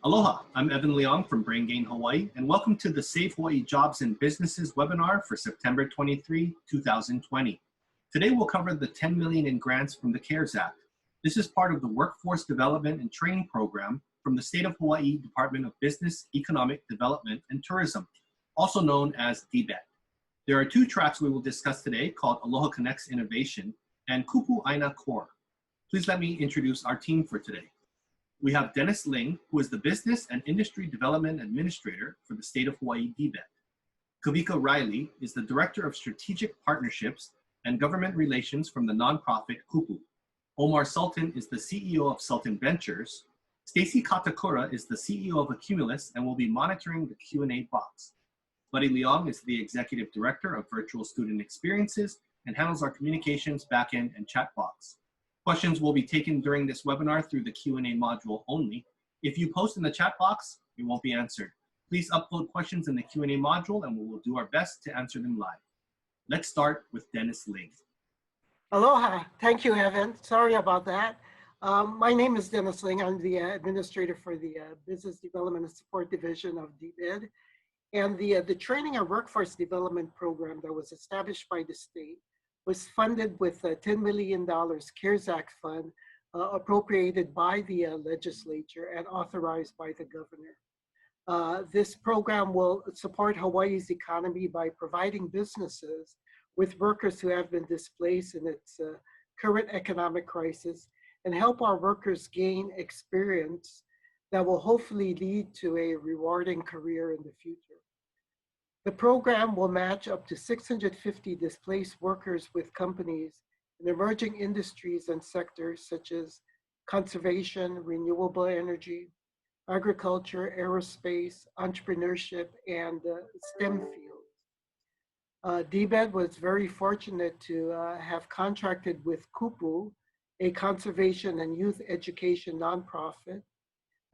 Aloha, I'm Evan Leong from Brain Gain Hawaii, and welcome to the Save Hawaii Jobs and Businesses webinar for September 23, 2020. Today we'll cover the $10 million in grants from the CARES Act. This is part of the Workforce Development and Training Program from the State of Hawaii Department of Business, Economic Development and Tourism, also known as DBEDT. There are two tracks we will discuss today called Aloha Connects Innovation and Kupu Aina Corps. Please let me introduce our team for today. We have Dennis Ling, who is the Business and Industry Development Administrator for the State of Hawaii DBEDT. Kawika Riley is the Director of Strategic Partnerships and Government Relations from the nonprofit Kupu. Omar Sultan is the CEO of Sultan Ventures. Stacey Katakura is the CEO of Accumulus and will be monitoring the Q&A box. Buddy Leong is the Executive Director of Virtual Student Experiences and handles our communications, backend, and chat box. Questions will be taken during this webinar through the Q&A module only. If you post in the chat box, it won't be answered. Please upload questions in the Q&A module and we will do our best to answer them live. Let's start with Dennis Ling. Aloha. Thank you, Evan. Sorry about that. My name is Dennis Ling. I'm the administrator for the Business Development and Support Division of DBED. And the Training and Workforce Development Program that was established by the state was funded with a $10 million CARES Act fund appropriated by the legislature and authorized by the governor. This program will support Hawaii's economy by providing businesses with workers who have been displaced in its current economic crisis and help our workers gain experience that will hopefully lead to a rewarding career in the future. The program will match up to 650 displaced workers with companies in emerging industries and sectors such as conservation, renewable energy, agriculture, aerospace, entrepreneurship, and STEM fields. DBED was very fortunate to have contracted with Kupu, a conservation and youth education nonprofit,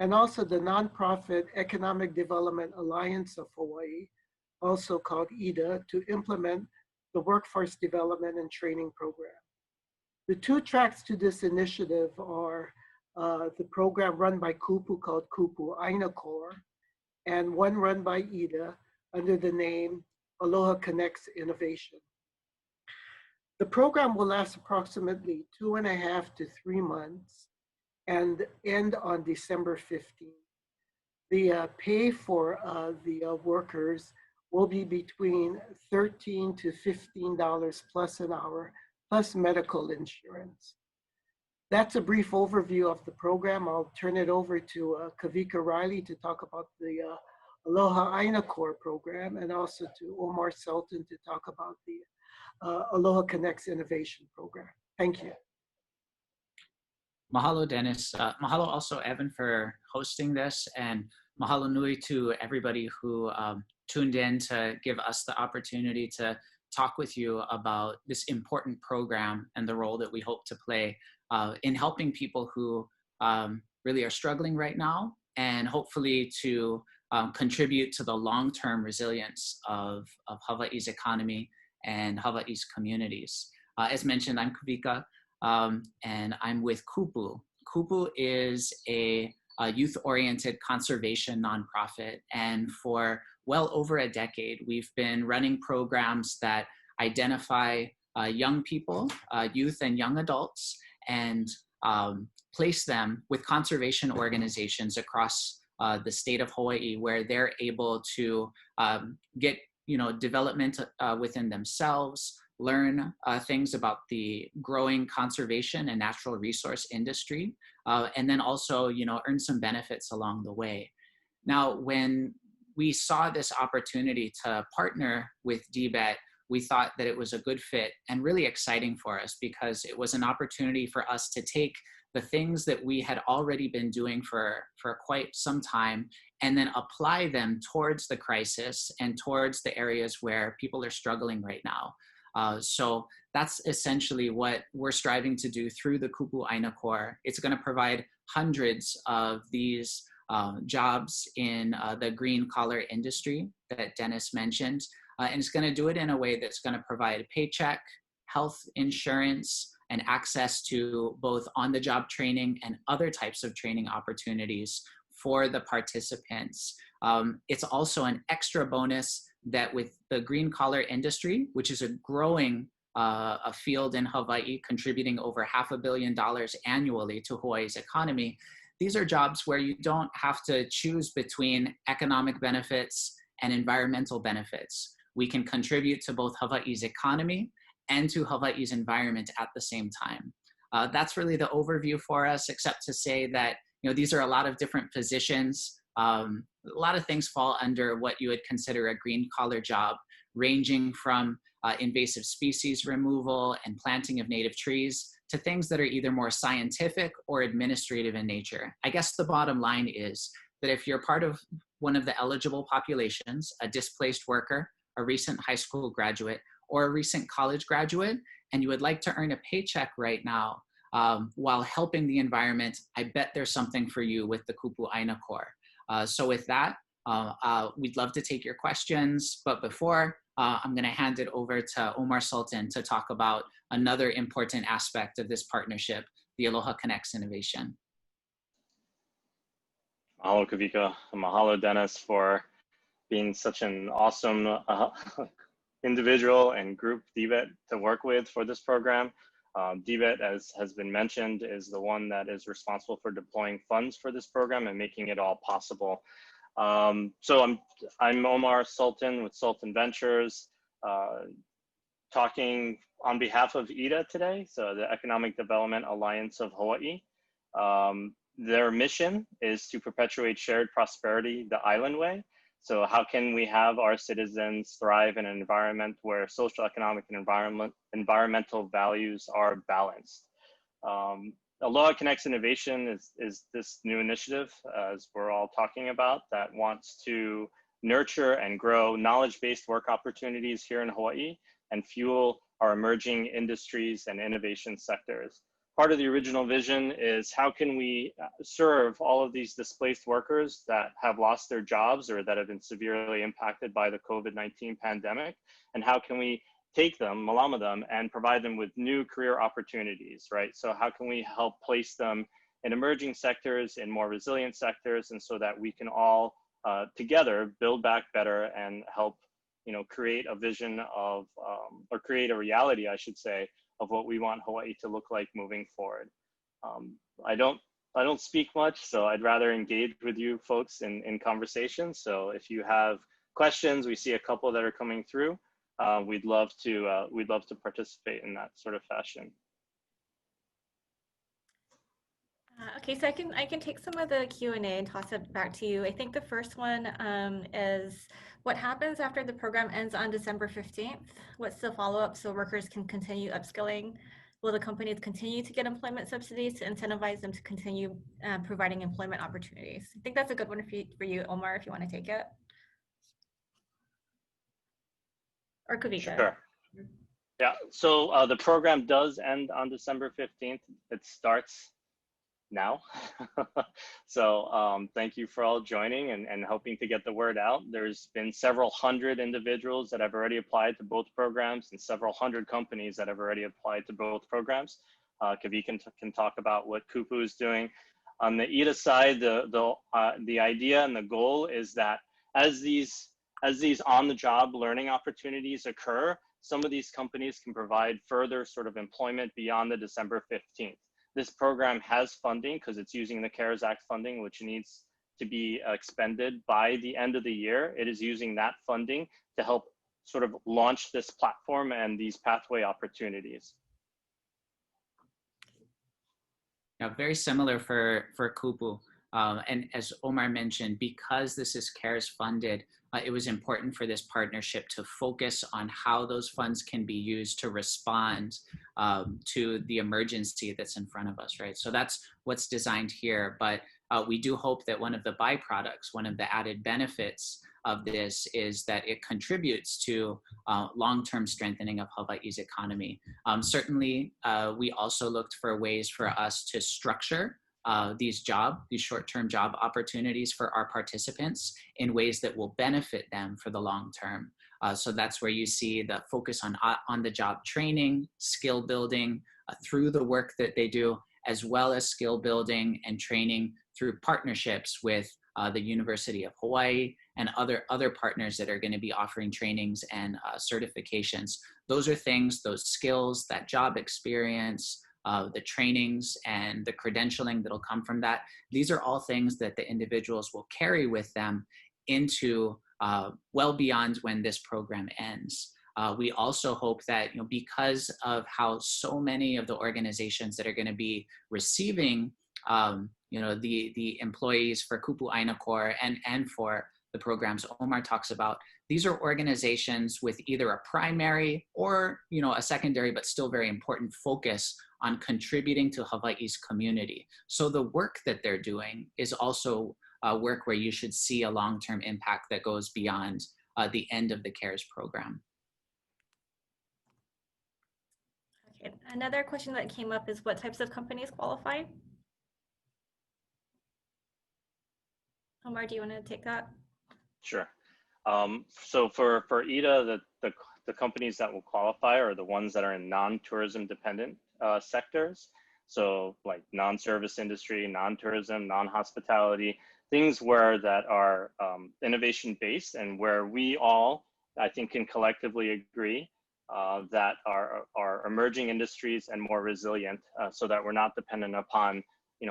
and also the nonprofit Economic Development Alliance of Hawaii, also called EDA, to implement the Workforce Development and Training Program. The two tracks to this initiative are the program run by Kupu called Kupu Aina Corps, and one run by EDA under the name Aloha Connects Innovation. The program will last approximately 2.5 to 3 months and end on December 15th. The pay for the workers will be between $13 to $15 plus an hour, plus medical insurance. That's a brief overview of the program. I'll turn it over to Kawika Riley to talk about the Aloha Aina Corps program, and also to Omar Sultan to talk about the Aloha Connects Innovation Program. Thank you. Mahalo, Dennis. Mahalo also, Evan, for hosting this, and mahalo nui to everybody who tuned in to give us the opportunity to talk with you about this important program and the role that we hope to play in helping people who really are struggling right now, and hopefully to contribute to the long-term resilience of Hawaii's economy and Hawaii's communities. As mentioned, I'm Kawika, and I'm with Kupu. Kupu is a youth-oriented conservation nonprofit, and for well over a decade, we've been running programs that identify young people, youth and young adults, and place them with conservation organizations across the state of Hawaii, where they're able to get development within themselves, learn things about the growing conservation and natural resource industry, and then also earn some benefits along the way. Now, when we saw this opportunity to partner with DBEDT, we thought that it was a good fit and really exciting for us, because it was an opportunity for us to take the things that we had already been doing for quite some time and then apply them towards the crisis and towards the areas where people are struggling right now. So that's essentially what we're striving to do through the Kupu Aina Corps. It's going to provide hundreds of these jobs in the green collar industry that Dennis mentioned. And it's going to do it in a way that's going to provide a paycheck, health insurance, and access to both on-the-job training and other types of training opportunities for the participants. It's also an extra bonus that with the green collar industry, which is a growing a field in Hawaii, contributing over $500 million annually to Hawaii's economy, these are jobs where you don't have to choose between economic benefits and environmental benefits. We can contribute to both Hawaii's economy and to Hawaii's environment at the same time. That's really the overview for us, except to say that these are a lot of different positions. A lot of things fall under what you would consider a green collar job, ranging from invasive species removal and planting of native trees to things that are either more scientific or administrative in nature. I guess the bottom line is that if you're part of one of the eligible populations, a displaced worker, a recent high school graduate, or a recent college graduate, and you would like to earn a paycheck right now while helping the environment, I bet there's something for you with the Kupu Aina Corps. So with that, we'd love to take your questions, but before, I'm gonna hand it over to Omar Sultan to talk about another important aspect of this partnership, the Aloha Connects innovation. Mahalo, Kawika. Mahalo, Dennis, for being such an awesome individual and group DBEDT to work with for this program. DBEDT, as has been mentioned, is the one that is responsible for deploying funds for this program and making it all possible. So I'm Omar Sultan with Sultan Ventures, talking on behalf of EDA today, so the Economic Development Alliance of Hawaii. Their mission is to perpetuate shared prosperity the island way. So how can we have our citizens thrive in an environment where social, economic, and environmental values are balanced? Aloha Connects Innovation is this new initiative, as we're all talking about, that wants to nurture and grow knowledge-based work opportunities here in Hawaii and fuel our emerging industries and innovation sectors. Part of the original vision is how can we serve all of these displaced workers that have lost their jobs or that have been severely impacted by the COVID-19 pandemic, and how can we take them, malama them, and provide them with new career opportunities, right? So how can we help place them in emerging sectors, in more resilient sectors, and so that we can all together build back better and help, create a vision of, or create a reality, I should say, of what we want Hawaii to look like moving forward. I don't speak much, so I'd rather engage with you folks in conversation. So if you have questions, we see a couple that are coming through. We'd love to participate in that sort of fashion. Okay, so I can take some of the Q&A and toss it back to you. I think the first one is what happens after the program ends on December 15th? What's the follow-up so workers can continue upskilling? Will the companies continue to get employment subsidies to incentivize them to continue providing employment opportunities? I think that's a good one for you, Omar, if you want to take it. Or Kawika. Sure. Yeah, so the program does end on December 15th. It starts now. So thank you for all joining and helping to get the word out. There's been several hundred individuals that have already applied to both programs and several hundred companies that have already applied to both programs. Kawika can talk about what Kupu is doing. On the EDA side, the idea and the goal is that as these on-the-job learning opportunities occur, some of these companies can provide further sort of employment beyond the December 15th. This program has funding because it's using the CARES Act funding, which needs to be expended by the end of the year. It is using that funding to help sort of launch this platform and these pathway opportunities. Yeah, very similar for Kupu. And as Omar mentioned, because this is CARES funded, it was important for this partnership to focus on how those funds can be used to respond to the emergency that's in front of us, right? So that's what's designed here. But we do hope that one of the byproducts, one of the added benefits of this is that it contributes to long-term strengthening of Hawaii's economy. Certainly, we also looked for ways for us to structure these short-term job opportunities for our participants in ways that will benefit them for the long term. So that's where you see the focus on the job training, skill building through the work that they do, as well as skill building and training through partnerships with the University of Hawaii and other partners that are going to be offering trainings and certifications. Those are things, those skills, that job experience, the trainings and the credentialing that'll come from that. These are all things that the individuals will carry with them into well beyond when this program ends. We also hope that, because of how so many of the organizations that are going to be receiving, the employees for Kupu Aina Corps and for the programs Omar talks about, these are organizations with either a primary or, a secondary, but still very important focus on contributing to Hawaii's community. So the work that they're doing is also work where you should see a long-term impact that goes beyond the end of the CARES program. Okay. Another question that came up is what types of companies qualify? Omar, do you want to take that? Sure. So for EDA, the companies that will qualify are the ones that are in non-tourism dependent sectors. So like non-service industry, non-tourism, non-hospitality, things that are innovation based and where we all, I think, can collectively agree that are emerging industries and more resilient so that we're not dependent upon,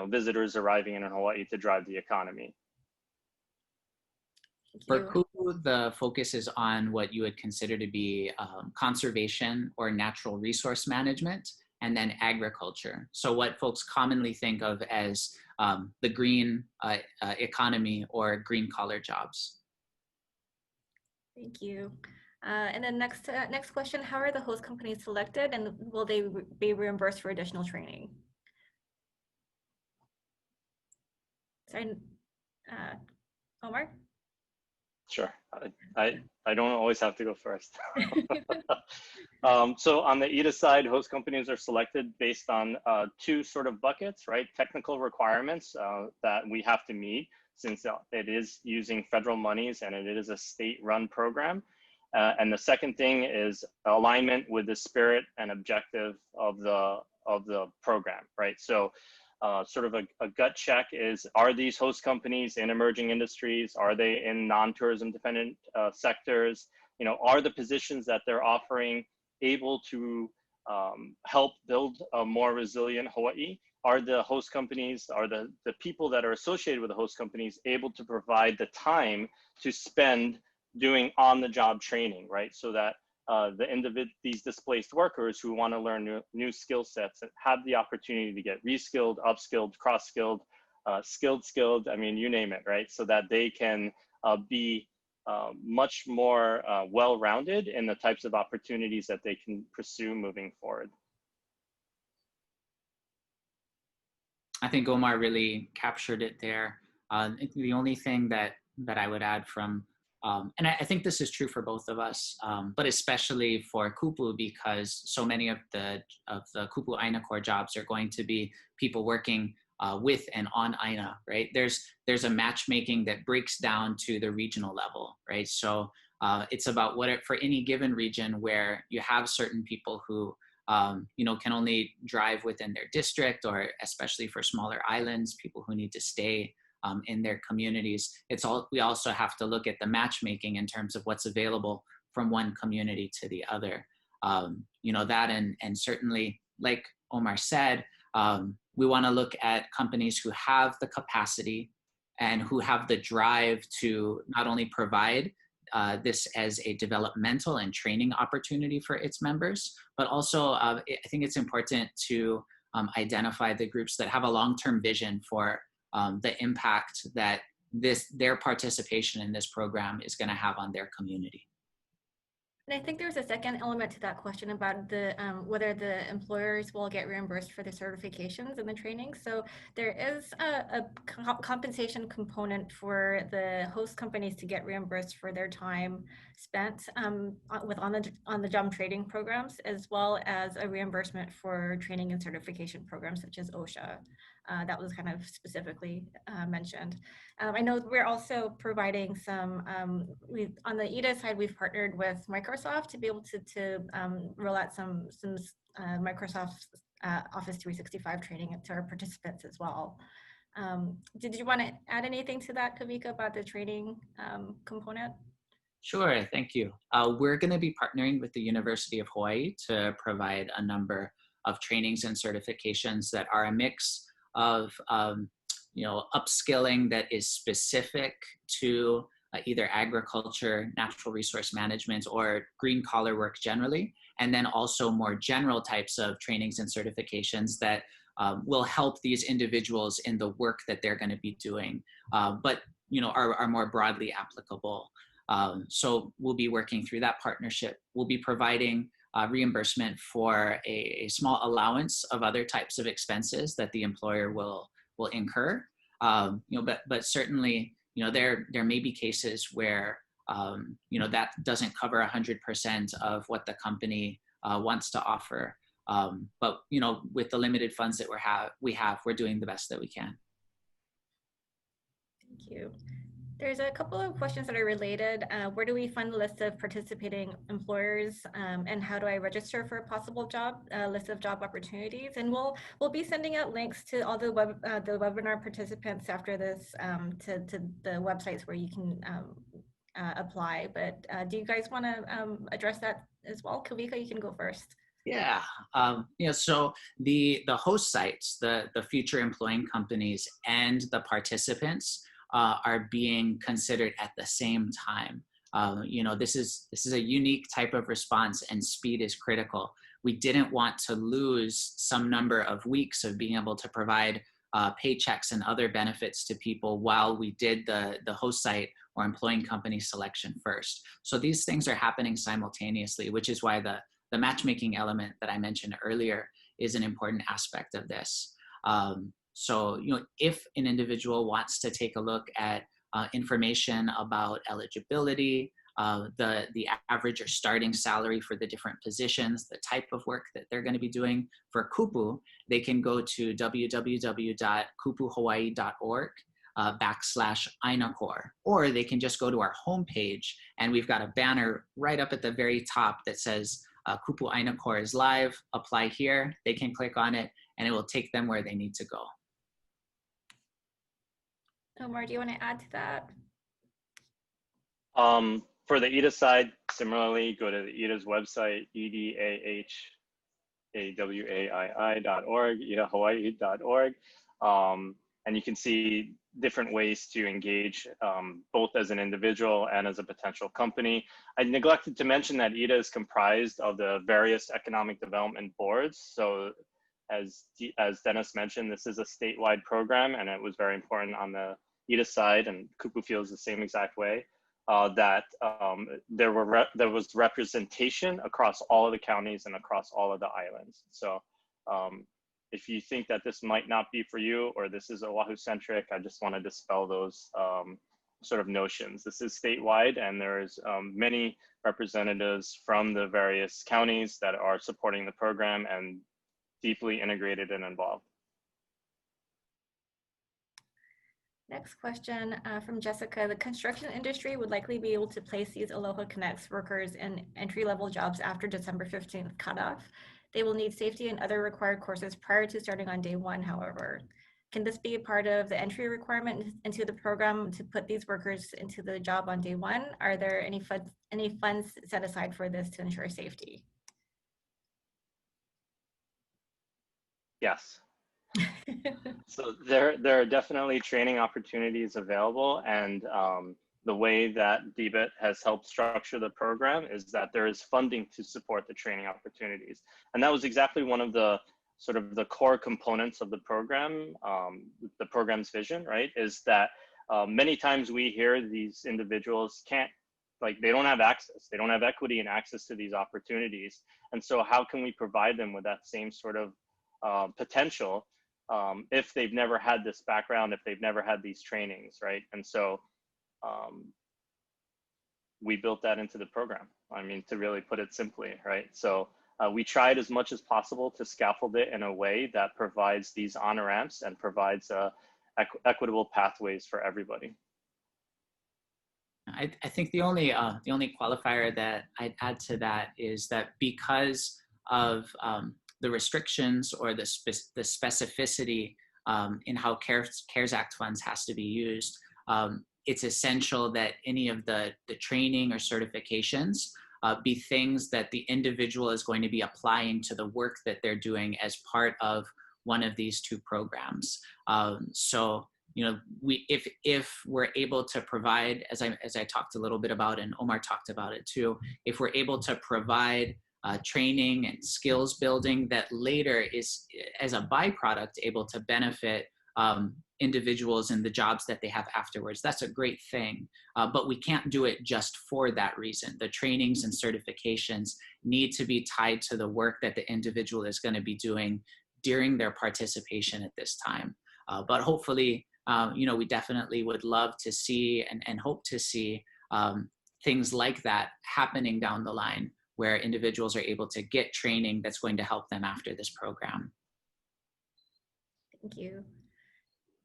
visitors arriving in Hawaii to drive the economy. For Kupu, the focus is on what you would consider to be conservation or natural resource management, and then agriculture. So what folks commonly think of as the green economy or green collar jobs. Thank you. And then next question, how are the host companies selected and will they be reimbursed for additional training? Sorry, Omar? Sure. I don't always have to go first. So on the EDA side, host companies are selected based on two sort of buckets, right? Technical requirements that we have to meet since it is using federal monies and it is a state-run program. And the second thing is alignment with the spirit and objective of the program, right? So sort of a gut check is, are these host companies in emerging industries? Are they in non-tourism dependent sectors? Are the positions that they're offering able to help build a more resilient Hawaii? Are the host companies, are the people that are associated with the host companies able to provide the time to spend doing on-the-job training, right? So that these displaced workers who want to learn new skill sets have the opportunity to get reskilled, upskilled, cross-skilled, skilled, I mean, you name it, right? So that they can be much more well-rounded in the types of opportunities that they can pursue moving forward. I think Omar really captured it there. The only thing that I would add from and I think this is true for both of us, but especially for Kupu, because so many of the Kupu Aina Corps jobs are going to be people working with and on Aina, right? There's a matchmaking that breaks down to the regional level, right? So it's about for any given region where you have certain people who can only drive within their district, or especially for smaller islands, people who need to stay in their communities. We also have to look at the matchmaking in terms of what's available from one community to the other. That and certainly, like Omar said, we want to look at companies who have the capacity and who have the drive to not only provide this as a developmental and training opportunity for its members, but also I think it's important to identify the groups that have a long-term vision for the impact that their participation in this program is going to have on their community. And I think there's a second element to that question about the whether the employers will get reimbursed for the certifications and the training. So there is a compensation component for the host companies to get reimbursed for their time spent with on the job training programs, as well as a reimbursement for training and certification programs such as OSHA. That was kind of specifically mentioned. I know we're also providing some, on the EDA side, we've partnered with Microsoft to be able to roll out some Microsoft Office 365 training to our participants as well. Did you want to add anything to that, Kawika, about the training component? Sure, thank you. We're going to be partnering with the University of Hawaii to provide a number of trainings and certifications that are a mix of upskilling that is specific to either agriculture, natural resource management, or green collar work generally, and then also more general types of trainings and certifications that will help these individuals in the work that they're going to be doing, but are more broadly applicable. So we'll be working through that partnership. We'll be providing reimbursement for a small allowance of other types of expenses that the employer will incur. But certainly, there may be cases where that doesn't cover 100% of what the company wants to offer. But with the limited funds that we're doing the best that we can. Thank you. There's a couple of questions that are related. Where do we find the list of participating employers, and how do I register for a possible list of job opportunities? And we'll be sending out links to all the webinar participants after this to the websites where you can apply. But do you guys want to address that as well? Kawika, you can go first. Yeah, so the host sites, the future employing companies, and the participants are being considered at the same time. This is a unique type of response, and speed is critical. We didn't want to lose some number of weeks of being able to provide paychecks and other benefits to people while we did the host site or employing company selection first. So these things are happening simultaneously, which is why the matchmaking element that I mentioned earlier is an important aspect of this. So, if an individual wants to take a look at information about eligibility, the average or starting salary for the different positions, the type of work that they're going to be doing for Kupu, they can go to www.kupuhawaii.org /Aina Corps, or they can just go to our homepage, and we've got a banner right up at the very top that says Kupu Aina Corps is live, apply here. They can click on it, and it will take them where they need to go. Omar, do you want to add to that? For the EDA side, similarly, go to the EDA's website, edahawai.org, edahawaii.org, and you can see different ways to engage both as an individual and as a potential company. I neglected to mention that EDA is comprised of the various economic development boards. So as Dennis mentioned, this is a statewide program, and it was very important on the EDA side, and Kupu feels the same exact way, that there was representation across all of the counties and across all of the islands. So if you think that this might not be for you, or this is Oahu centric, I just want to dispel those sort of notions. This is statewide, and there's many representatives from the various counties that are supporting the program and deeply integrated and involved. Next question from Jessica. The construction industry would likely be able to place these Aloha Connects workers in entry-level jobs after December 15th cutoff. They will need safety and other required courses prior to starting on day one, however. Can this be a part of the entry requirement into the program to put these workers into the job on day one? Are there any funds set aside for this to ensure safety? Yes. So there are definitely training opportunities available, and the way that DBEDT has helped structure the program is that there is funding to support the training opportunities. And that was exactly one of the sort of the core components of the program, the program's vision, right? Is that many times we hear these individuals they don't have access, they don't have equity and access to these opportunities. And so how can we provide them with that same sort of potential if they've never had this background, if they've never had these trainings, right? And so we built that into the program. I mean, to really put it simply, right? So we tried as much as possible to scaffold it in a way that provides these on-ramps and provides equitable pathways for everybody. I think the only qualifier that I'd add to that is that because of the restrictions or the specificity in how CARES Act funds has to be used, it's essential that any of the training or certifications be things that the individual is going to be applying to the work that they're doing as part of one of these two programs. So, you know, if we're able to provide, as I talked a little bit about, and Omar talked about it too, if we're able to provide training and skills building that later is, as a byproduct, able to benefit individuals in the jobs that they have afterwards, that's a great thing. But we can't do it just for that reason. The trainings and certifications need to be tied to the work that the individual is going to be doing during their participation at this time. But hopefully, you know, we definitely would love to see and hope to see things like that happening down the line, where individuals are able to get training that's going to help them after this program. Thank you.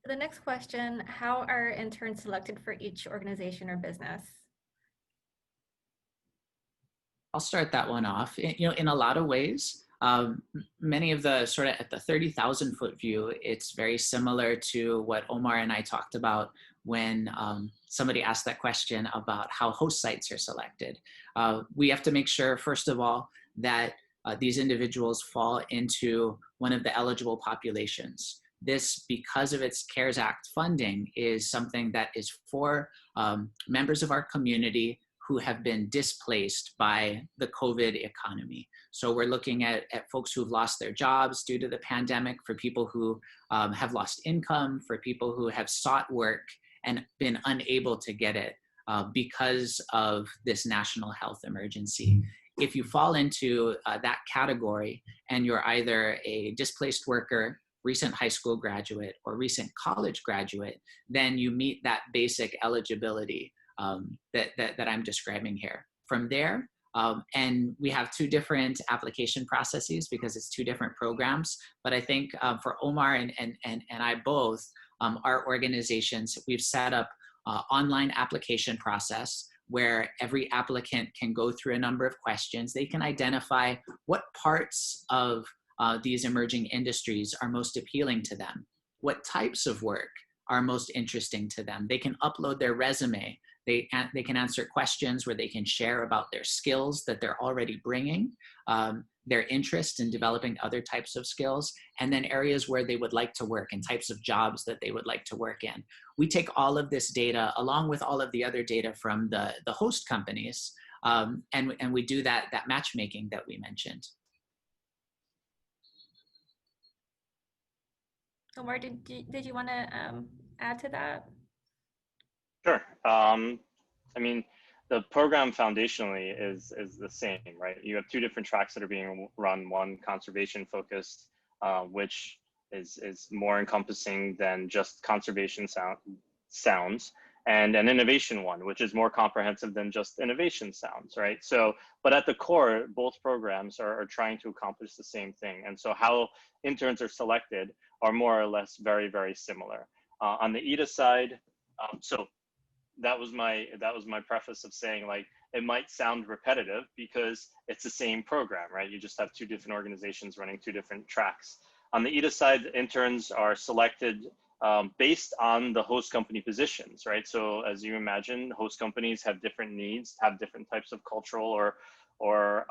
The next question, how are interns selected for each organization or business? I'll start that one off. You know, in a lot of ways, many of the sort of at the 30,000 foot view, it's very similar to what Omar and I talked about when somebody asked that question about how host sites are selected. We have to make sure, first of all, that these individuals fall into one of the eligible populations. This, because of its CARES Act funding, is something that is for members of our community who have been displaced by the COVID economy. So we're looking at folks who've lost their jobs due to the pandemic, for people who have lost income, for people who have sought work and been unable to get it because of this national health emergency. If you fall into that category and you're either a displaced worker, recent high school graduate, or recent college graduate, then you meet that basic eligibility that I'm describing here. From there, and we have two different application processes because it's two different programs. But I think for Omar and I both, our organizations, we've set up online application process where every applicant can go through a number of questions. They can identify what parts of these emerging industries are most appealing to them, what types of work are most interesting to them. They can upload their resume. They can answer questions where they can share about their skills that they're already bringing, their interest in developing other types of skills, and then areas where they would like to work and types of jobs that they would like to work in. We take all of this data along with all of the other data from the host companies, and we do that matchmaking that we mentioned. Omar, did you want to add to that? Sure. I mean, the program foundationally is the same, right? You have two different tracks that are being run, one conservation focused, which is more encompassing than just conservation sounds, and an innovation one, which is more comprehensive than just innovation sounds, right? So, but at the core, both programs are trying to accomplish the same thing. And so how interns are selected are more or less very, very similar. On the EDA side, so that was my preface of saying, like, it might sound repetitive because it's the same program, right? You just have two different organizations running two different tracks. On the EDA side, interns are selected based on the host company positions, right? So as you imagine, host companies have different needs, have different types of cultural or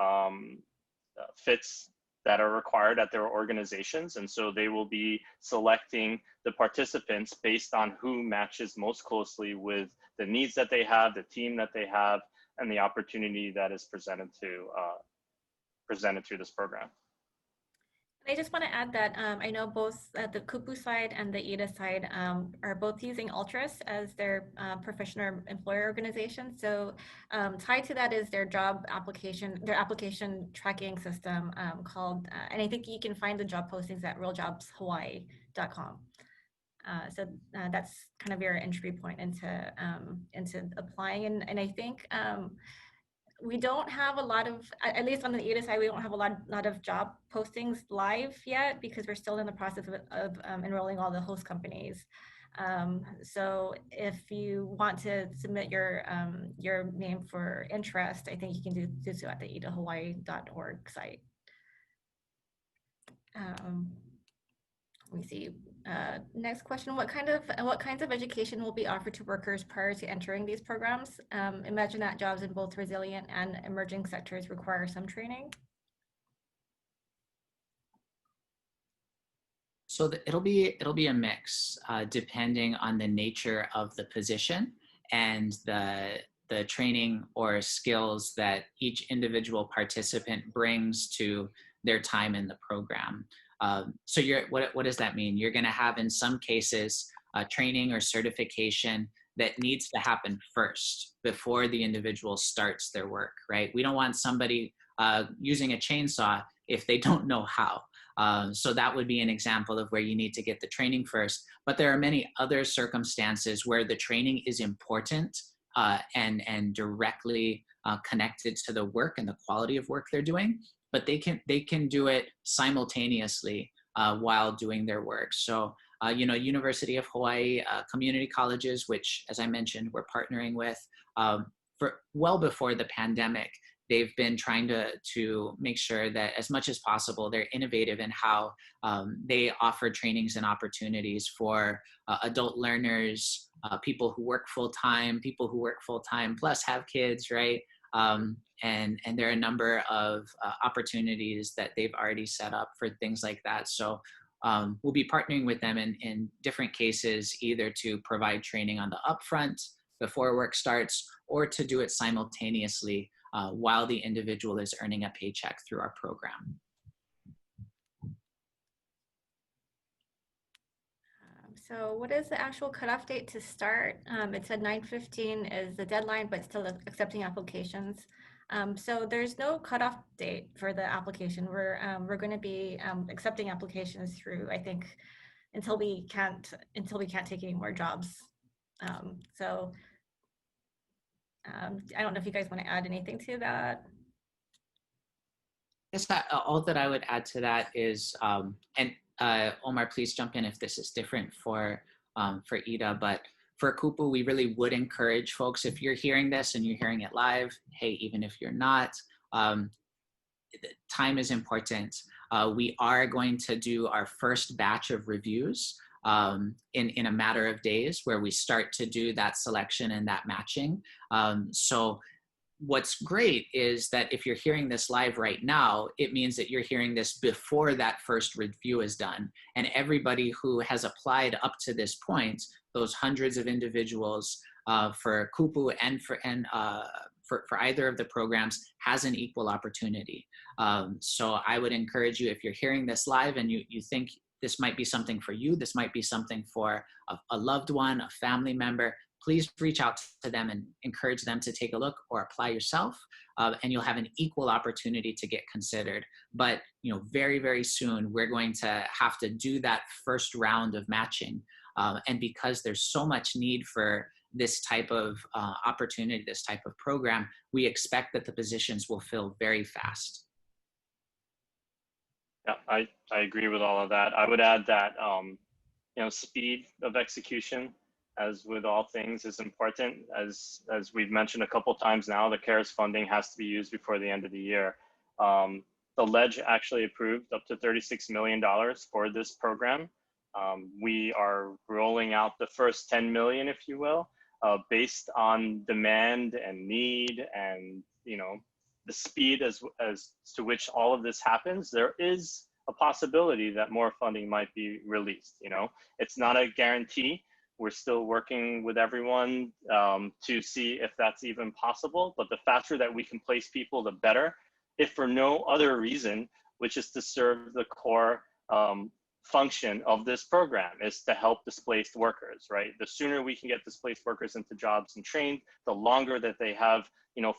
fits that are required at their organizations. And so they will be selecting the participants based on who matches most closely with the needs that they have, the team that they have, and the opportunity that is presented through this program. I just want to add that I know both the Kupu side and the EDA side are both using Ultras as their professional employer organization. So tied to that is their job application, their application tracking system called, and I think you can find the job postings at realjobshawaii.com. So that's kind of your entry point into applying. And I think we don't have a lot of, at least on the EDA side, we don't have a lot of job postings live yet because we're still in the process of enrolling all the host companies. So if you want to submit your name for interest, I think you can do so at the edahawaii.org site. Let me see. Next question, what kinds of education will be offered to workers prior to entering these programs? Imagine that jobs in both resilient and emerging sectors require some training. So it'll be a mix depending on the nature of the position and the training or skills that each individual participant brings to their time in the program. So what does that mean? You're going to have in some cases training or certification that needs to happen first before the individual starts their work, right? We don't want somebody using a chainsaw if they don't know how. So that would be an example of where you need to get the training first. But there are many other circumstances where the training is important and directly connected to the work and the quality of work they're doing. But they can do it simultaneously while doing their work. So University of Hawaii community colleges, which, as I mentioned, we're partnering with for well before the pandemic. They've been trying to make sure that as much as possible, they're innovative in how they offer trainings and opportunities for adult learners, people who work full-time, plus have kids, right? And there are a number of opportunities that they've already set up for things like that. So we'll be partnering with them in different cases, either to provide training on the upfront before work starts, or to do it simultaneously while the individual is earning a paycheck through our program. So what is the actual cutoff date to start? It said 9/15 is the deadline, but still accepting applications. So there's no cutoff date for the application. We're going to be accepting applications through, I think, until we can't take any more jobs. I don't know if you guys want to add anything to that. I guess all that I would add to that is, Omar, please jump in if this is different for Ida, but for Kupu, we really would encourage folks, if you're hearing this and you're hearing it live, hey, even if you're not, time is important. We are going to do our first batch of reviews in a matter of days, where we start to do that selection and that matching. So what's great is that if you're hearing this live right now, it means that you're hearing this before that first review is done. And everybody who has applied up to this point, those hundreds of individuals for Kupu and for either of the programs, has an equal opportunity. So I would encourage you, if you're hearing this live and you think this might be something for you, this might be something for a loved one, a family member, please reach out to them and encourage them to take a look or apply yourself, and you'll have an equal opportunity to get considered. But very, very soon, we're going to have to do that first round of matching. And because there's so much need for this type of opportunity, this type of program, we expect that the positions will fill very fast. Yeah, I agree with all of that. I would add that speed of execution, as with all things, is important. As we've mentioned a couple times now, the CARES funding has to be used before the end of the year. The LEDGE actually approved up to $36 million for this program. We are rolling out the first 10 million, if you will, based on demand and need and the speed as to which all of this happens. There is a possibility that more funding might be released. It's not a guarantee. We're still working with everyone to see if that's even possible. But the faster that we can place people, the better, if for no other reason, which is to serve the core function of this program, is to help displaced workers, right? The sooner we can get displaced workers into jobs and trained, the longer that they have,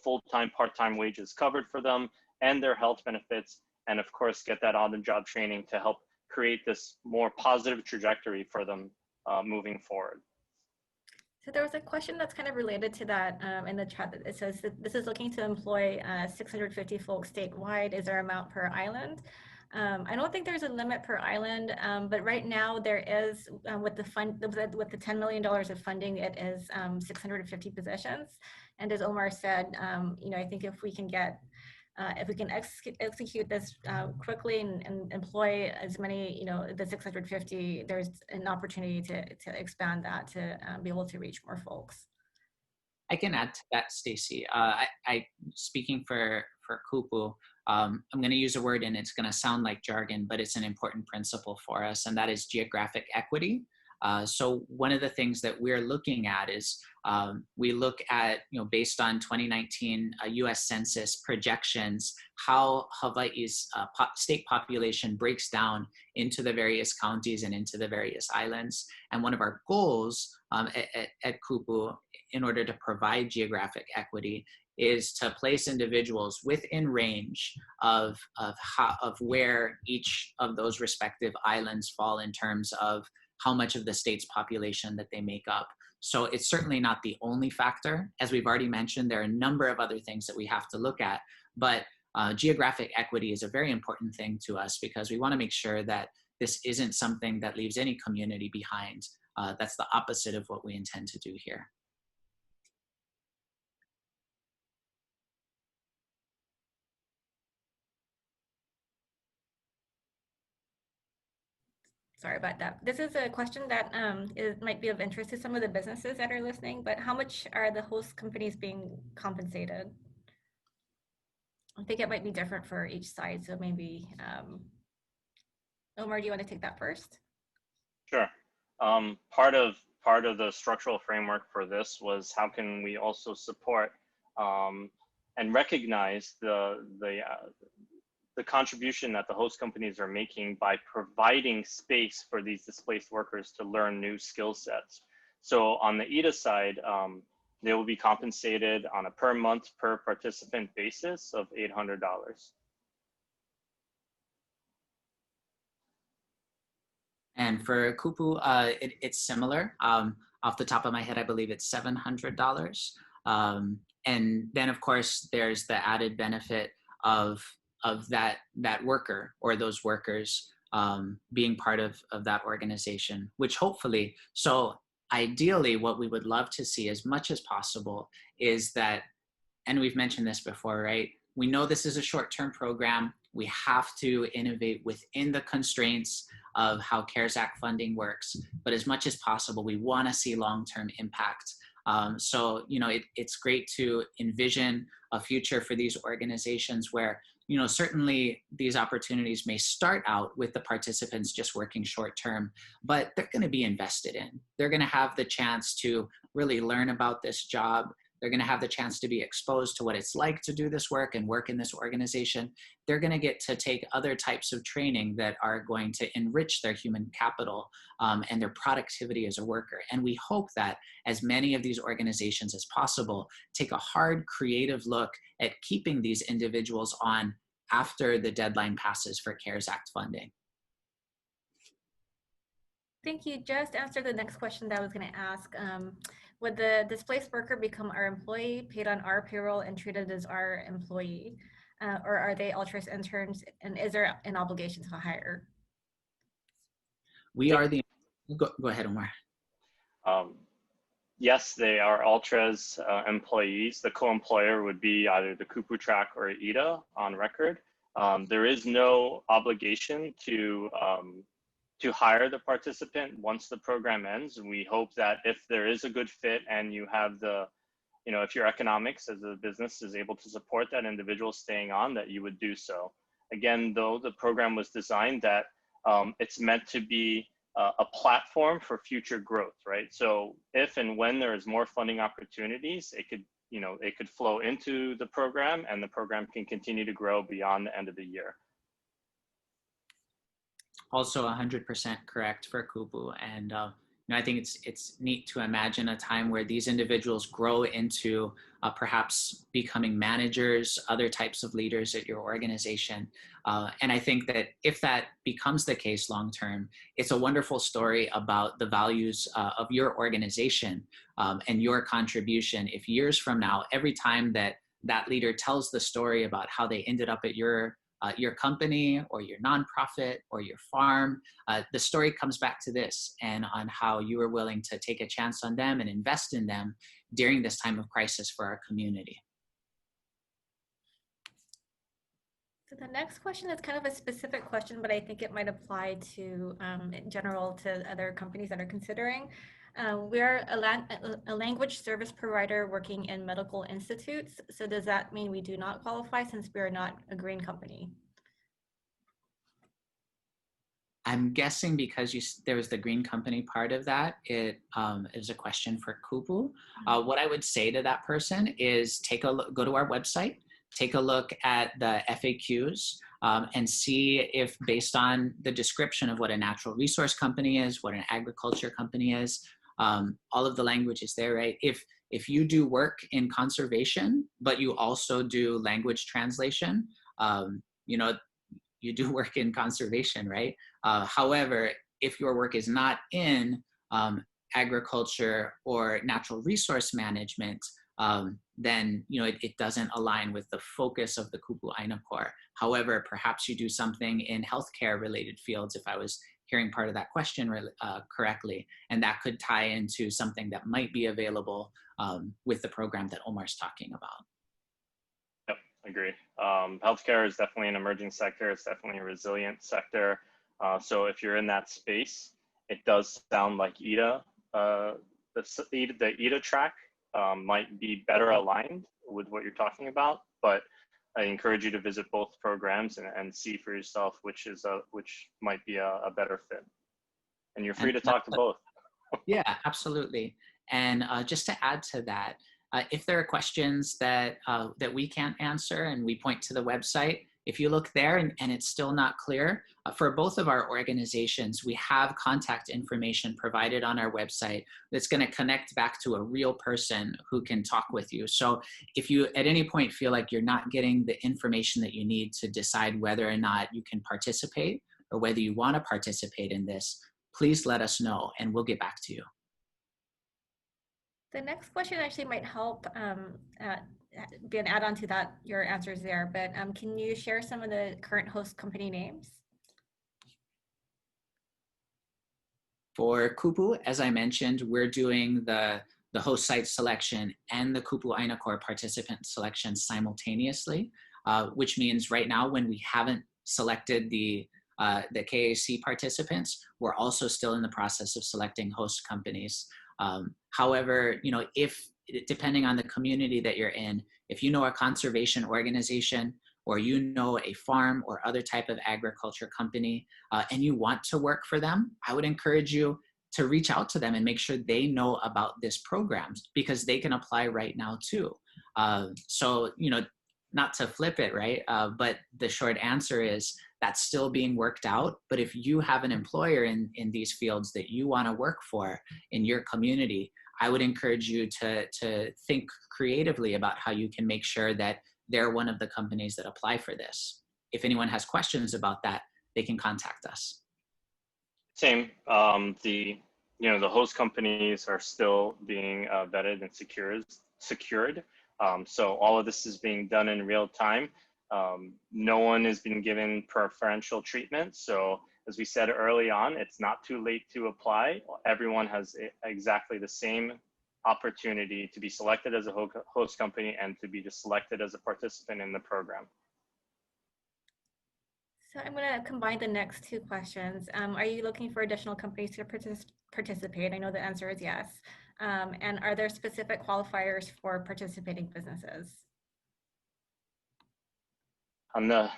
full-time, part-time wages covered for them and their health benefits, and of course, get that on-the-job training to help create this more positive trajectory for them moving forward. So there was a question that's kind of related to that in the chat. That it says that this is looking to employ 650 folks statewide. Is there an amount per island? I don't think there's a limit per island, but right now there is, with the $10 million of funding, it is 650 positions. And as Omar said, I think if we can get if we can execute this quickly and employ as many, the 650, there's an opportunity to expand that to be able to reach more folks. I can add to that, Stacey. Speaking for Kupu, I'm going to use a word and it's going to sound like jargon, but it's an important principle for us, and that is geographic equity. So one of the things that we're looking at is we look at, based on 2019 US Census projections, how Hawaii's state population breaks down into the various counties and into the various islands. And one of our goals at Kupu, in order to provide geographic equity, is to place individuals within range of where each of those respective islands fall in terms of how much of the state's population that they make up. So it's certainly not the only factor. As we've already mentioned, there are a number of other things that we have to look at, but geographic equity is a very important thing to us because we want to make sure that this isn't something that leaves any community behind. That's the opposite of what we intend to do here. Sorry about that. This is a question that might be of interest to some of the businesses that are listening, but how much are the host companies being compensated? I think it might be different for each side. So maybe, Omar, do you want to take that first? Sure. Part of the structural framework for this was how can we also support and recognize the contribution that the host companies are making by providing space for these displaced workers to learn new skill sets. So on the EDA side, they will be compensated on a per month per participant basis of $800. And for Kupu, it's similar. Off the top of my head, I believe it's $700. And then of course, there's the added benefit of that worker or those workers being part of that organization, which hopefully, so ideally what we would love to see as much as possible is that, and we've mentioned this before, right? We know this is a short-term program. We have to innovate within the constraints of how CARES Act funding works, but as much as possible, we want to see long-term impact. So, it's great to envision a future for these organizations where, certainly these opportunities may start out with the participants just working short-term, but they're going to be invested in. They're going to have the chance to really learn about this job. They're going to have the chance to be exposed to what it's like to do this work and work in this organization. They're going to get to take other types of training that are going to enrich their human capital and their productivity as a worker. And we hope that as many of these organizations as possible take a hard, creative look at keeping these individuals on after the deadline passes for CARES Act funding. Think you just answered the next question that I was going to ask. Would the displaced worker become our employee, paid on our payroll, and treated as our employee? Or are they Ultras interns? And is there an obligation to hire? We are the, go ahead, Omar. Yes, they are Ultras employees. The co-employer would be either the Kupu track or IDA on record. There is no obligation to hire the participant once the program ends. We hope that if there is a good fit and you have the, if your economics as a business is able to support that individual staying on, that you would do so. Again, though, the program was designed that it's meant to be a platform for future growth, right? So if and when there is more funding opportunities, it could flow into the program and the program can continue to grow beyond the end of the year. Also 100% correct for Kupu. And I think it's neat to imagine a time where these individuals grow into perhaps becoming managers, other types of leaders at your organization. And I think that if that becomes the case long-term, it's a wonderful story about the values of your organization and your contribution. If years from now, every time that leader tells the story about how they ended up at your company or your nonprofit or your farm, the story comes back to this and on how you were willing to take a chance on them and invest in them during this time of crisis for our community. So the next question is kind of a specific question, but I think it might apply to, in general, to other companies that are considering. We're a language service provider working in medical institutes. So does that mean we do not qualify since we are not a green company? I'm guessing because there was the green company part of that, it is a question for Kupu. What I would say to that person is go to our website, take a look at the FAQs, and see if based on the description of what a natural resource company is, what an agriculture company is, all of the language is there, right? If you do work in conservation, but you also do language translation, you do work in conservation, right? However, if your work is not in agriculture or natural resource management, then it doesn't align with the focus of the Kupu Aina Corps. However, perhaps you do something in healthcare related fields, if I was hearing part of that question correctly, and that could tie into something that might be available with the program that Omar's talking about. Agree. Healthcare is definitely an emerging sector. It's definitely a resilient sector. So if you're in that space, it does sound like EDA, the EDA track might be better aligned with what you're talking about. But I encourage you to visit both programs and see for yourself which might be a better fit. And you're free to talk to both. Yeah, absolutely. And just to add to that, if there are questions that we can't answer and we point to the website, if you look there and it's still not clear, for both of our organizations, we have contact information provided on our website that's going to connect back to a real person who can talk with you. So if you at any point feel like you're not getting the information that you need to decide whether or not you can participate or whether you want to participate in this, please let us know and we'll get back to you. The next question actually might help be an add-on to that, your answers there, but can you share some of the current host company names? For Kupu, as I mentioned, we're doing the host site selection and the Kupu Aina Corps participant selection simultaneously, which means right now when we haven't selected the KAC participants, we're also still in the process of selecting host companies. However, if depending on the community that you're in, if you know a conservation organization or a farm or other type of agriculture company and you want to work for them, I would encourage you to reach out to them and make sure they know about this program because they can apply right now too. So, not to flip it, right? But the short answer is that's still being worked out. But if you have an employer in these fields that you want to work for in your community, I would encourage you to think creatively about how you can make sure that they're one of the companies that apply for this. If anyone has questions about that, they can contact us. Same. The host companies are still being vetted and secured. So all of this is being done in real time. No one has been given preferential treatment. So as we said early on, it's not too late to apply. Everyone has exactly the same opportunity to be selected as a host company and to be just selected as a participant in the program. So I'm going to combine the next two questions. Are you looking for additional companies to participate? I know the answer is yes. And are there specific qualifiers for participating businesses? Go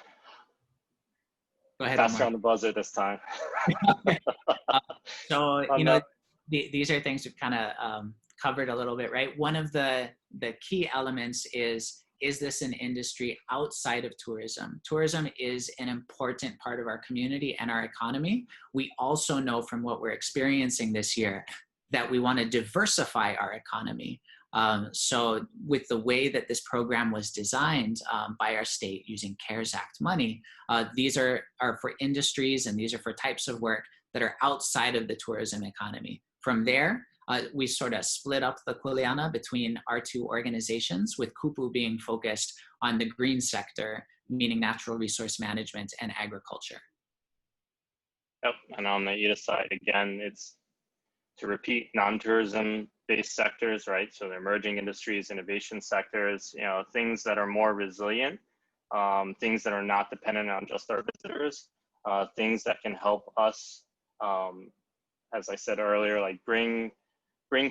ahead, faster Omar. On the buzzer this time. So, these are things we've kind of covered a little bit, right? One of the key elements is this an industry outside of tourism? Tourism is an important part of our community and our economy. We also know from what we're experiencing this year that we want to diversify our economy. So with the way that this program was designed by our state using CARES Act money, these are for industries and these are for types of work that are outside of the tourism economy. From there, we sort of split up the kuleana between our two organizations, with Kupu being focused on the green sector, meaning natural resource management and agriculture. Yep, and on the EDA side, again, it's to repeat non-tourism based sectors, right? So the emerging industries, innovation sectors, things that are more resilient things that are not dependent on just our visitors, things that can help us, as I said earlier, like bring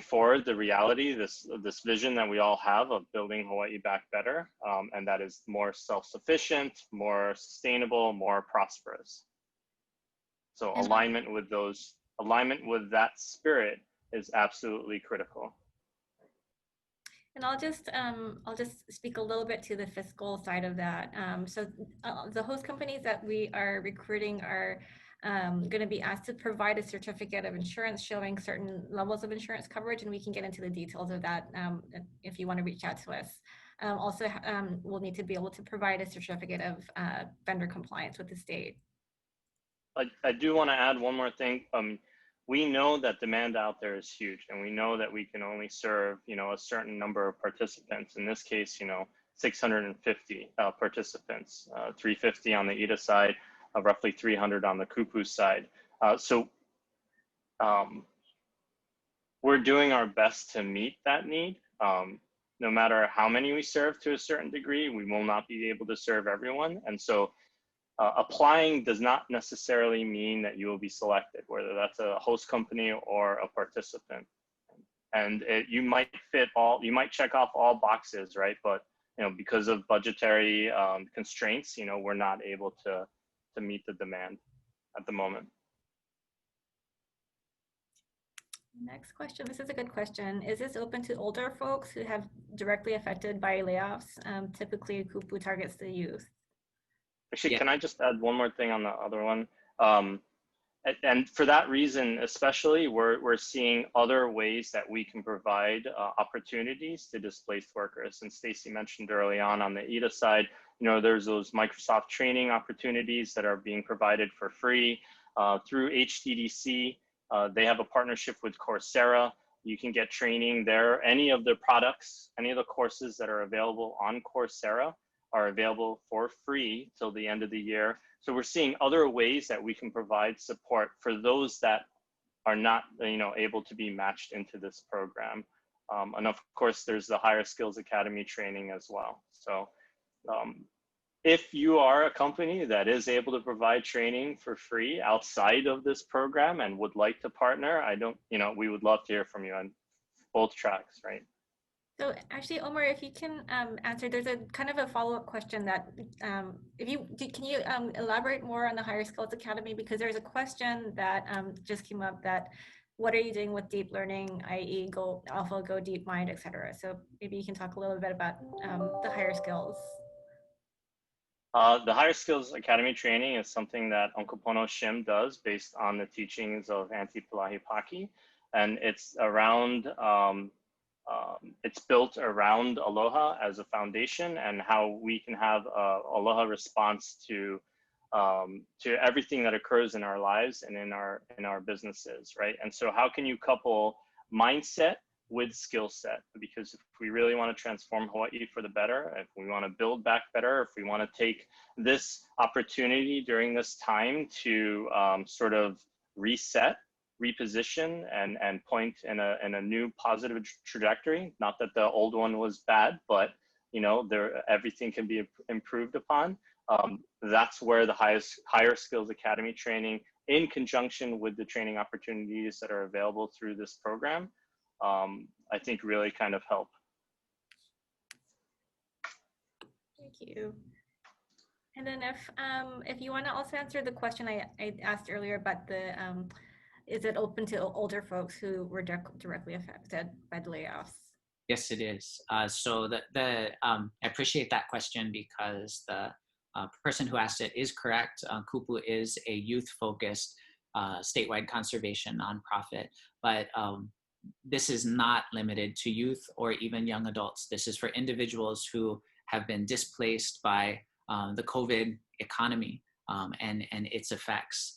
forward the reality, this vision that we all have of building Hawaii back better, and that is more self-sufficient, more sustainable, more prosperous. So alignment with that spirit is absolutely critical. And I'll just speak a little bit to the fiscal side of that. So the host companies that we are recruiting are going to be asked to provide a certificate of insurance showing certain levels of insurance coverage, and we can get into the details of that if you want to reach out to us. Also, we'll need to be able to provide a certificate of vendor compliance with the state. I do want to add one more thing. We know that demand out there is huge, and we know that we can only serve, a certain number of participants. In this case, 650 participants, 350 on the IDA side, roughly 300 on the Kupu side. So we're doing our best to meet that need. No matter how many we serve to a certain degree, we will not be able to serve everyone. And so applying does not necessarily mean that you will be selected, whether that's a host company or a participant. And you might check off all boxes, right? But because of budgetary constraints, we're not able to meet the demand at the moment. Next question. This is a good question. Is this open to older folks who have directly affected by layoffs? Typically, Kupu targets the youth. Actually, Can I just add one more thing on the other one? And for that reason, especially, we're seeing other ways that we can provide opportunities to displaced workers. And Stacey mentioned early on the IDA side, there's those Microsoft training opportunities that are being provided for free through HTDC. They have a partnership with Coursera. You can get training there. Any of the products, any of the courses that are available on Coursera are available for free till the end of the year. So we're seeing other ways that we can provide support for those that are not, able to be matched into this program. And of course, there's the Higher Skills Academy training as well. So if you are a company that is able to provide training for free outside of this program and would like to partner, we would love to hear from you on both tracks, right? So actually, Omar, if you can answer, there's a kind of a follow-up question that can you elaborate more on the Higher Skills Academy? Because there's a question that just came up that what are you doing with deep learning, i.e. Go Alpha, Go Deep Mind, et cetera. So maybe you can talk a little bit about the higher skills. The Higher Skills Academy training is something that Onkapono Shim does based on the teachings of Auntie Pulahi Paki. And it's around, it's built around Aloha as a foundation and how we can have Aloha response to everything that occurs in our lives and in our businesses, right? And so how can you couple mindset with skill set? Because if we really want to transform Hawaii for the better, if we want to build back better, if we want to take this opportunity during this time to sort of reset, reposition, and point in a new positive trajectory, not that the old one was bad, but everything can be improved upon. That's where the Higher Skills Academy training, in conjunction with the training opportunities that are available through this program, I think really kind of help. Thank you. And then if you want to also answer the question I asked earlier about the, is it open to older folks who were directly affected by the layoffs? Yes, it is. So I appreciate that question because the person who asked it is correct. Kupu is a youth-focused statewide conservation nonprofit, but this is not limited to youth or even young adults. This is for individuals who have been displaced by the COVID economy and its effects.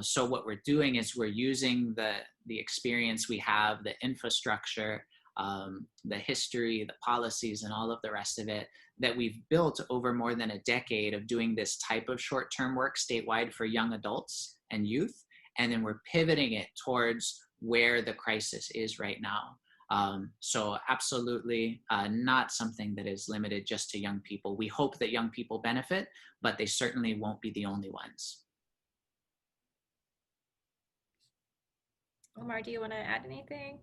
So what we're doing is we're using the experience we have, the infrastructure, the history, the policies, and all of the rest of it that we've built over more than a decade of doing this type of short-term work statewide for young adults and youth. And then we're pivoting it towards where the crisis is right now. So absolutely not something that is limited just to young people. We hope that young people benefit, but they certainly won't be the only ones. Omar, do you want to add anything?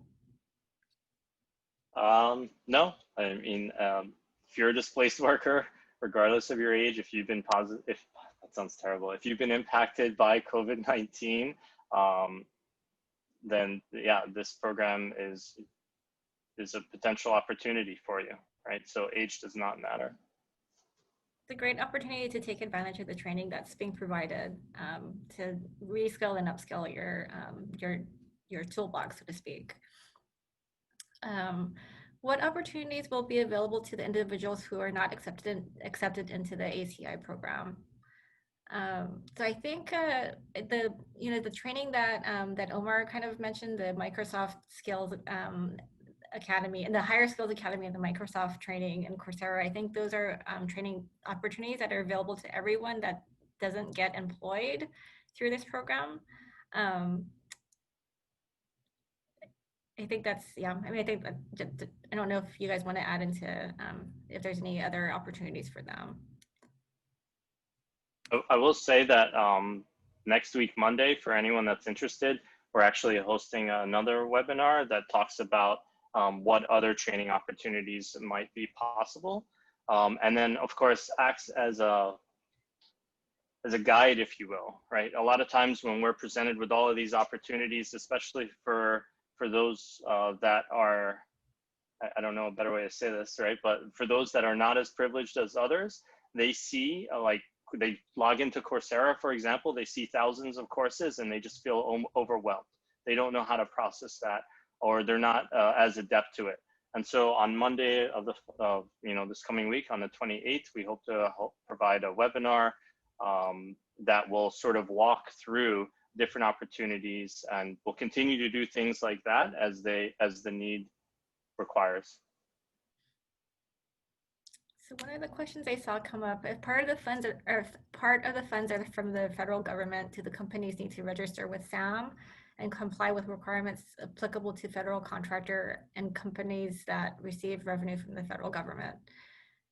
No, I mean, if you're a displaced worker, regardless of your age, if you've been positive, if that sounds terrible, if you've been impacted by COVID-19, then yeah, this program is a potential opportunity for you, right? So age does not matter. It's a great opportunity to take advantage of the training that's being provided to reskill and upskill your toolbox, so to speak. What opportunities will be available to the individuals who are not accepted into the ACI program? So I think the training that that Omar kind of mentioned, the Microsoft Skills Academy and the Higher Skills Academy and the Microsoft training and Coursera, I think those are training opportunities that are available to everyone that doesn't get employed through this program. I think that's, yeah, I mean, I think, I don't know if you guys want to add into if there's any other opportunities for them. I will say that next week, Monday, for anyone that's interested, we're actually hosting another webinar that talks about what other training opportunities might be possible. And then, of course, acts as a guide, if you will, right? A lot of times when we're presented with all of these opportunities, especially for those that are, I don't know a better way to say this, right? But for those that are not as privileged as others, they see like, they log into Coursera, for example, they see thousands of courses and they just feel overwhelmed. They don't know how to process that, or they're not as adept to it. And so on Monday of this coming week, on the 28th, we hope to provide a webinar that will sort of walk through different opportunities, and we'll continue to do things like that as the need requires. So one of the questions I saw come up, if part of the funds are from the federal government, do the companies need to register with SAM and comply with requirements applicable to federal contractor and companies that receive revenue from the federal government?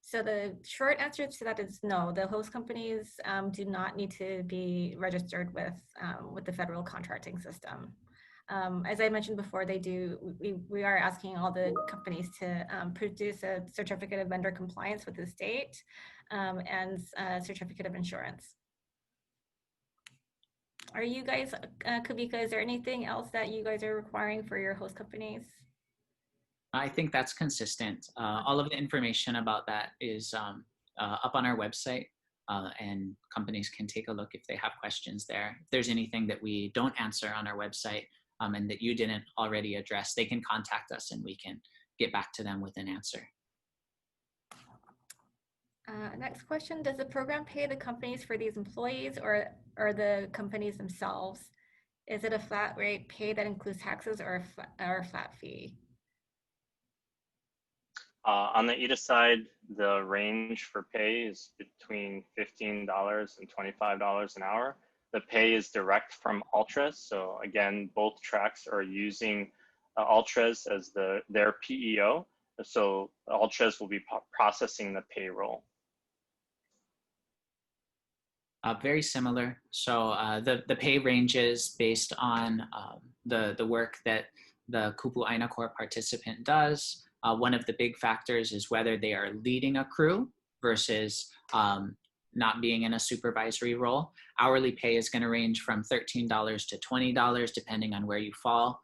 So the short answer to that is no. The host companies do not need to be registered with the federal contracting system. As I mentioned before, we are asking all the companies to produce a certificate of vendor compliance with the state and a certificate of insurance. Are you guys, Kawika, is there anything else that you guys are requiring for your host companies? I think that's consistent. All of the information about that is up on our website, and companies can take a look if they have questions there. If there's anything that we don't answer on our website and that you didn't already address, they can contact us and we can get back to them with an answer. Next question, does the program pay the companies for these employees or the companies themselves? Is it a flat rate pay that includes taxes or a flat fee? On the EDA side, the range for pay is between $15 and $25 an hour. The pay is direct from Ultras. So again, both tracks are using Ultras as their PEO. So Ultras will be processing the payroll. Very similar. So the pay ranges based on the work that the Kupu Aina Corps participant does. One of the big factors is whether they are leading a crew versus not being in a supervisory role. Hourly pay is going to range from $13 to $20, depending on where you fall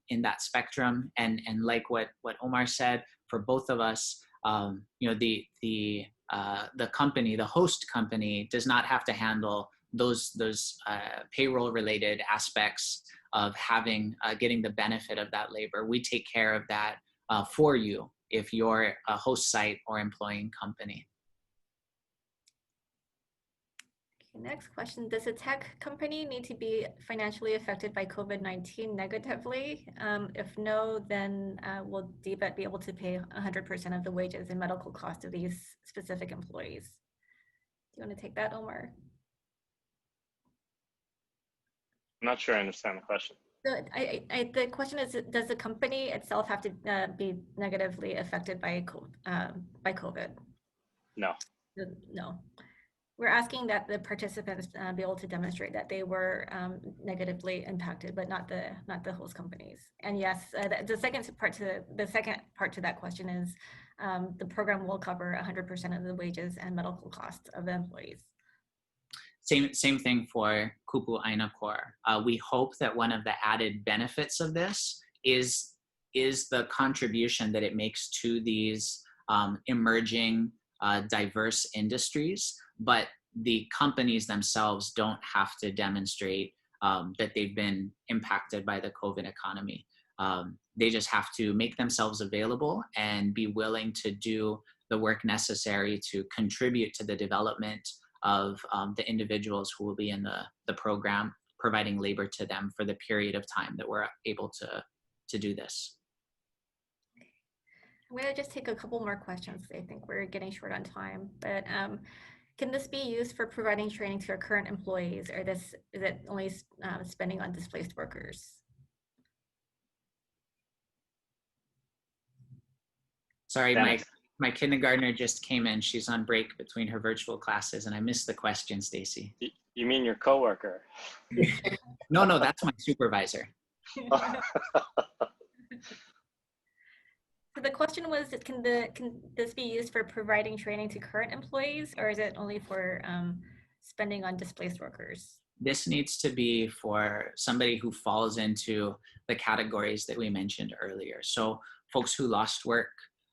in that spectrum. And like what Omar said, for both of us, the company, the host company, does not have to handle those payroll related aspects of getting the benefit of that labor. We take care of that for you if you're a host site or employing company. Okay, next question, does a tech company need to be financially affected by COVID-19 negatively? If no, then will DBEDT be able to pay 100% of the wages and medical costs of these specific employees? Do you want to take that, Omar? I'm not sure I understand the question. The question is, does the company itself have to be negatively affected by COVID? No. No. We're asking that the participants be able to demonstrate that they were negatively impacted, but not the host companies. And yes, the second part to that question is the program will cover 100% of the wages and medical costs of the employees. Same thing for Kupu Aina Corps. We hope that one of the added benefits of this is the contribution that it makes to these emerging diverse industries, but the companies themselves don't have to demonstrate that they've been impacted by the COVID economy. They just have to make themselves available and be willing to do the work necessary to contribute to the development of the individuals who will be in the program, providing labor to them for the period of time that we're able to do this. I'm going to just take a couple more questions. I think we're getting short on time, but can this be used for providing training to your current employees, or is it only spending on displaced workers? Sorry, my kindergartner just came in. She's on break between her virtual classes, and I missed the question, Stacey. You mean your coworker? No, that's my supervisor. So the question was, can this be used for providing training to current employees, or is it only for spending on displaced workers? This needs to be for somebody who falls into the categories that we mentioned earlier. So folks who lost work,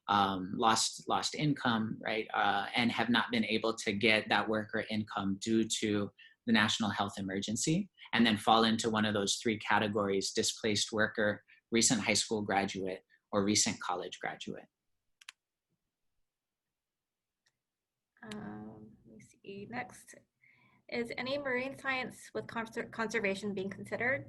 lost income, right, and have not been able to get that work or income due to the national health emergency, and then fall into one of those three categories: displaced worker, recent high school graduate, or recent college graduate. Let me see. Next, is any marine science with conservation being considered?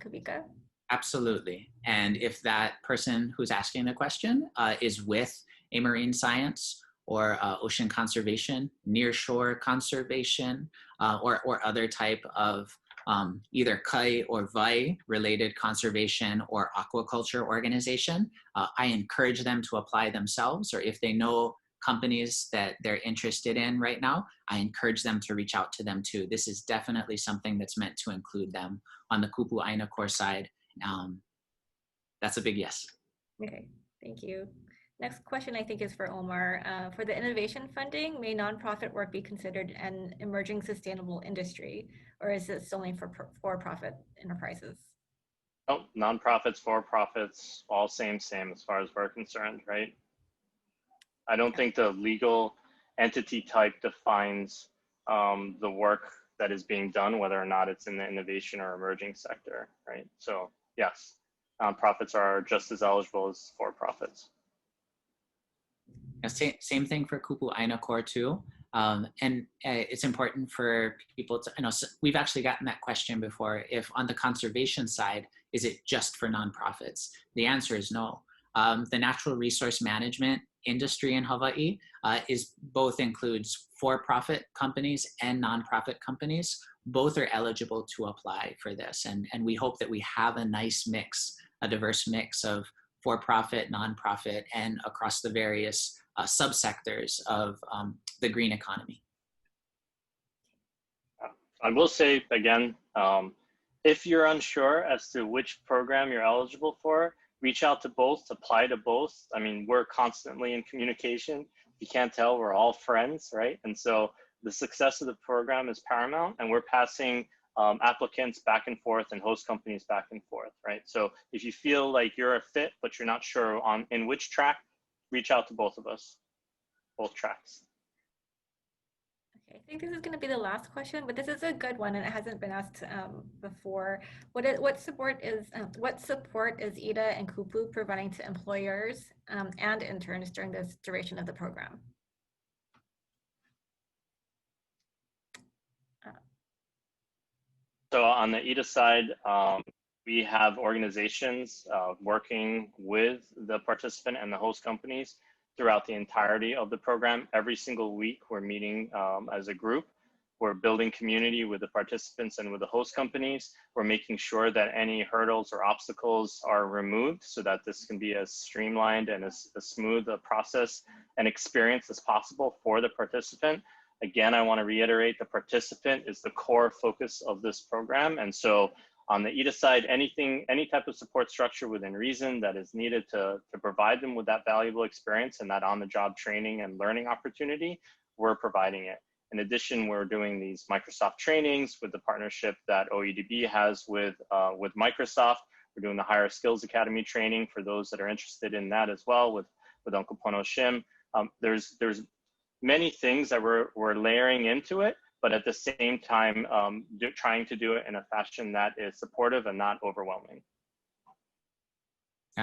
Kawika? Absolutely. And if that person who's asking the question is with a marine science or ocean conservation, nearshore conservation, or other type of either kai or vai related conservation or aquaculture organization, I encourage them to apply themselves, or if they know companies that they're interested in right now, I encourage them to reach out to them too. This is definitely something that's meant to include them on the Kupu Aina Corps side. That's a big yes. Okay, thank you. Next question I think is for Omar. For the innovation funding, may nonprofit work be considered an emerging sustainable industry, or is this only for for-profit enterprises? Oh, nonprofits, for-profits, all same as far as we're concerned, right? I don't think the legal entity type defines the work that is being done, whether or not it's in the innovation or emerging sector, right? So yes, nonprofits are just as eligible as for-profits. Same thing for Kupu Aina Corps too. And it's important for people to, so we've actually gotten that question before. If on the conservation side, is it just for nonprofits? The answer is no. The natural resource management industry in Hawaii both includes for-profit companies and nonprofit companies. Both are eligible to apply for this. And we hope that we have a nice mix, a diverse mix of for-profit, nonprofit, and across the various subsectors of the green economy. I will say again, if you're unsure as to which program you're eligible for, reach out to both, apply to both. I mean, we're constantly in communication. If you can't tell, we're all friends, right? And so the success of the program is paramount, and we're passing applicants back and forth and host companies back and forth, right? So if you feel like you're a fit, but you're not sure in which track, reach out to both of us, both tracks. Okay, I think this is going to be the last question, but this is a good one and it hasn't been asked before. What support is IDA and Kupu providing to employers and interns during this duration of the program? So on the IDA side, we have organizations working with the participant and the host companies throughout the entirety of the program. Every single week, we're meeting as a group We're building community with the participants and with the host companies. We're making sure that any hurdles or obstacles are removed so that this can be as streamlined and as smooth a process and experience as possible for the participant. Again, I want to reiterate, the participant is the core focus of this program. And so on the EDA side, any type of support structure within reason that is needed to provide them with that valuable experience and that on-the-job training and learning opportunity, we're providing it. In addition, we're doing these Microsoft trainings with the partnership that OEDB has with Microsoft. We're doing the Higher Skills Academy training for those that are interested in that as well with Uncle Pono Shim. There's many things that we're layering into it, but at the same time, trying to do it in a fashion that is supportive and not overwhelming.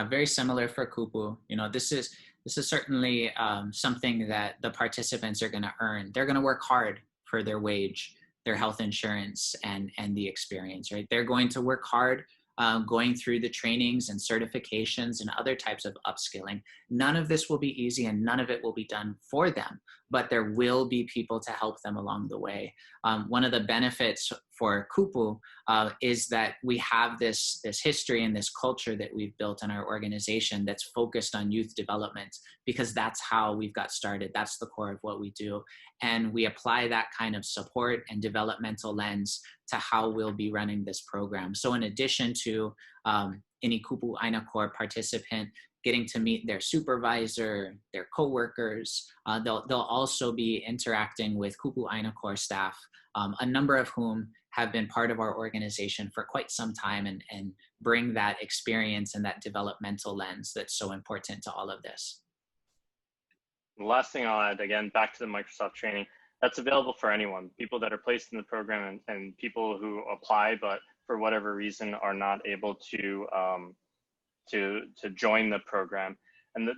Very similar for Kupu. You know, this is certainly something that the participants are going to earn. They're going to work hard for their wage, their health insurance, and the experience, right? They're going to work hard going through the trainings and certifications and other types of upskilling. None of this will be easy and none of it will be done for them, but there will be people to help them along the way. One of the benefits for Kupu is that we have this history and this culture that we've built in our organization that's focused on youth development, because that's how we've got started. That's the core of what we do. And we apply that kind of support and developmental lens to how we'll be running this program. So in addition to any Kupu Aina Corps participant getting to meet their supervisor, their coworkers, they'll also be interacting with Kupu Aina Corps staff, a number of whom have been part of our organization for quite some time and bring that experience and that developmental lens that's so important to all of this. The last thing I'll add, again, back to the Microsoft training, that's available for anyone, people that are placed in the program and people who apply, but for whatever reason are not able to join the program. And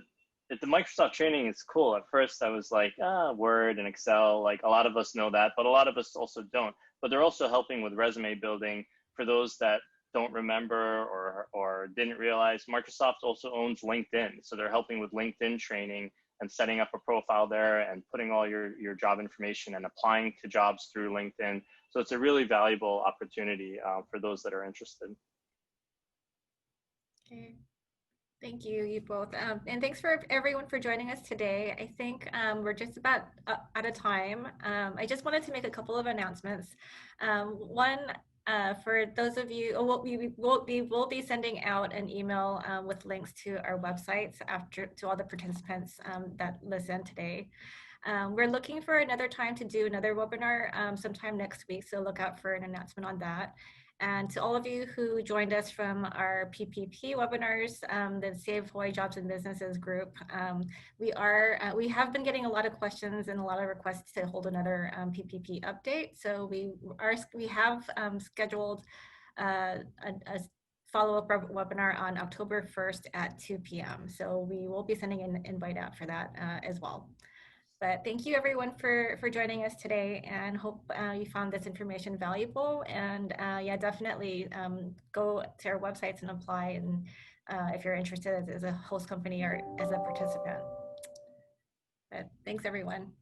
the Microsoft training is cool. At first I was like, Word and Excel, like a lot of us know that, but a lot of us also don't. But they're also helping with resume building for those that don't remember or didn't realize. Microsoft also owns LinkedIn. So they're helping with LinkedIn training and setting up a profile there and putting all your job information and applying to jobs through LinkedIn. So it's a really valuable opportunity for those that are interested. Okay. Thank you, you both. And thanks for everyone for joining us today. I think we're just about out of time. I just wanted to make a couple of announcements. One, for those of you, we'll be sending out an email with links to our websites to all the participants that listen today. We're looking for another time to do another webinar sometime next week, so look out for an announcement on that. And to all of you who joined us from our PPP webinars, the Save Hawaii Jobs and Businesses group, we have been getting a lot of questions and a lot of requests to hold another PPP update. So we have scheduled a follow-up webinar on October 1st at 2 p.m. So we will be sending an invite out for that as well. But thank you everyone for joining us today, and hope you found this information valuable. And yeah, definitely go to our websites and apply, and if you're interested as a host company or as a participant. But thanks everyone.